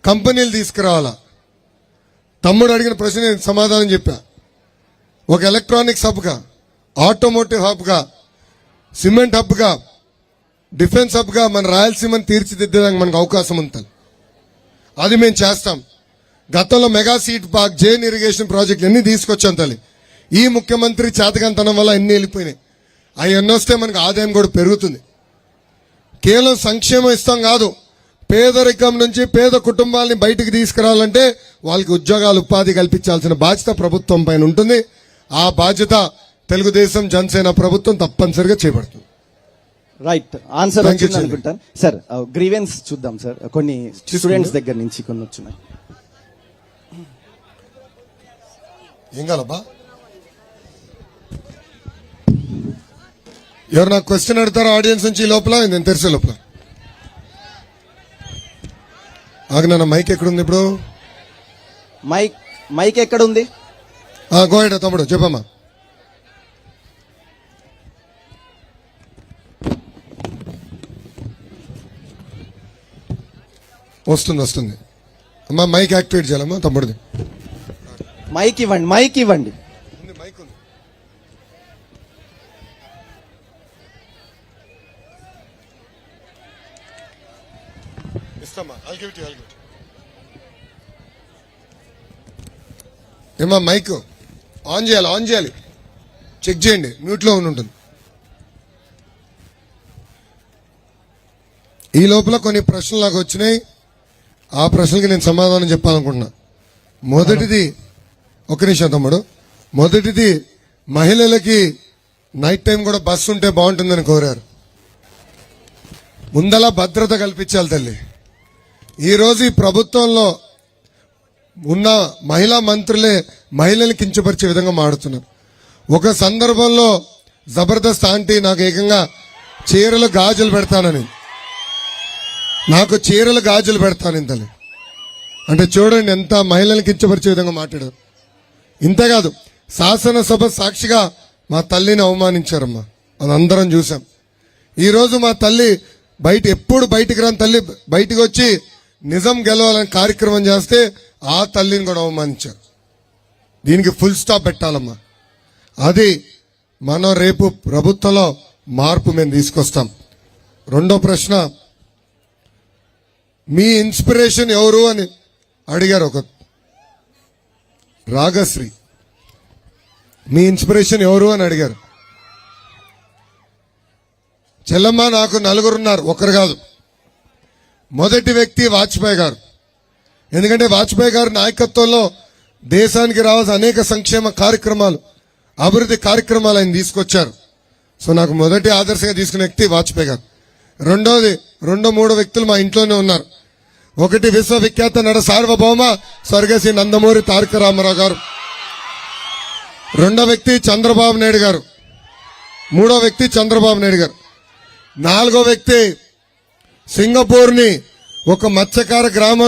కంపెనీలు తీసుకురావాలా. తమ్ముడు అడిగిన ప్రశ్న నేను సమాధానం చెప్పా. ఒక ఎలక్ట్రానిక్స్ హబ్గా, ఆటోమోటివ్ హబ్గా, సిమెంట్ హబ్గా, డిఫెన్స్ హబ్గా మన రాయలసీమను తీర్చిదిద్దడానికి మనకు అవకాశం ఉంటుంది. అది మేము చేస్తాం. గతంలో mega seed park, Jain irrigation ప్రాజెక్టులు ఎన్ని తీసుకొచ్చాం తల్లి. ఈ ముఖ్యమంత్రి చేతకంతనం వల్ల ఎన్ని వెళ్ళిపోయినాయి. అవి ఎన్నొస్తే మనకు ఆదాయం కూడా పెరుగుతుంది. కేవలం సంక్షేమం ఇస్తాం కాదు, పేదరికం నుంచి పేద కుటుంబాలని బయటికి తీసుకురావాలంటే వాళ్ళకి ఉద్యోగాలు, ఉపాధి కల్పించాల్సిన బాధ్యత ప్రభుత్వం పైన ఉంటుంది. ఆ బాధ్యత తెలుగుదేశం జనసేన ప్రభుత్వం తప్పనిసరిగా చేపడుతుంది. రైట్ ఆన్సర్ వచ్చింది అనుకుంటాను. సార్ గ్రీవెన్స్ చూద్దాం సార్. కొన్ని స్టూడెంట్స్ దగ్గర నుంచి కొన్ని వచ్చినాయి. ఏం కాలబ్బా, ఎవరు నాకు క్వశ్చన్ అడుగుతారో ఆడియన్స్ నుంచి లోపల, నేను తెరిసే లోపల. ఆగనా, మైక్ ఎక్కడుంది ఇప్పుడు? మైక్ ఎక్కడ ఉంది? గోయడ తమ్ముడు చెప్పమ్మా. వస్తుంది అమ్మా, మైక్ యాక్టివేట్ చేయాలమ్మా తమ్ముడిది. మైక్ ఇవ్వండి. మైక్ ఉంది. ఇస్తామా, ఏమా మైక్ ఆన్ చేయాలి, చెక్ చేయండి, మ్యూట్లో ఉంటుంది. ఈ లోపల కొన్ని ప్రశ్నలు నాకు వచ్చినాయి. ఆ ప్రశ్నలకి నేను సమాధానం చెప్పాలనుకుంటున్నా. మొదటిది, ఒక నిమిషం తమ్ముడు. మొదటిది, మహిళలకి నైట్ టైం కూడా బస్సు ఉంటే బాగుంటుందని కోరారు. ముందలా భద్రత కల్పించాలి తల్లి. ఈరోజు ఈ ప్రభుత్వంలో ఉన్న మహిళా మంత్రులే మహిళల్ని కించపరిచే విధంగా మాడుతున్నారు. ఒక సందర్భంలో జబర్దస్త్ ఆంటీ నాకు ఏకంగా చీరలు గాజులు పెడతానని, తల్లి అంటే చూడండి ఎంత మహిళల్ని కించపరిచే విధంగా మాట్లాడారు. ఇంతేకాదు, శాసనసభ సాక్షిగా మా తల్లిని అవమానించారమ్మా, అది అందరం చూసాం. ఈరోజు మా తల్లి ఎప్పుడు బయటికి రాని తల్లి బయటికి వచ్చి నిజం గెలవాలని కార్యక్రమం చేస్తే ఆ తల్లిని కూడా అవమానించారు. దీనికి ఫుల్ స్టాప్ పెట్టాలమ్మా. అది మనం రేపు ప్రభుత్వంలో మార్పు మేము తీసుకొస్తాం. రెండో ప్రశ్న, మీ ఇన్స్పిరేషన్ ఎవరు అని అడిగారు. ఒక రాగశ్రీ, మీ ఇన్స్పిరేషన్ ఎవరు అని అడిగారు. చెల్లమ్మ, నాకు నలుగురున్నారు, ఒకరు కాదు. మొదటి వ్యక్తి వాజ్పేయి గారు. ఎందుకంటే వాజ్పేయి గారి నాయకత్వంలో దేశానికి రావాల్సిన అనేక సంక్షేమ కార్యక్రమాలు, అభివృద్ధి కార్యక్రమాలు ఆయన తీసుకొచ్చారు. సో నాకు మొదటి ఆదర్శంగా తీసుకునే వ్యక్తి వాజ్పేయి గారు. మూడో వ్యక్తులు మా ఇంట్లోనే ఉన్నారు. ఒకటి, విశ్వవిఖ్యాత నట సార్వభౌమ స్వర్గశ్రీ నందమూరి తారక రామారావు గారు. రెండో వ్యక్తి చంద్రబాబు నాయుడు గారు. మూడో వ్యక్తి చంద్రబాబు నాయుడు గారు. నాలుగో వ్యక్తి సింగపూర్ ని ఒక మత్స్యకార గ్రామం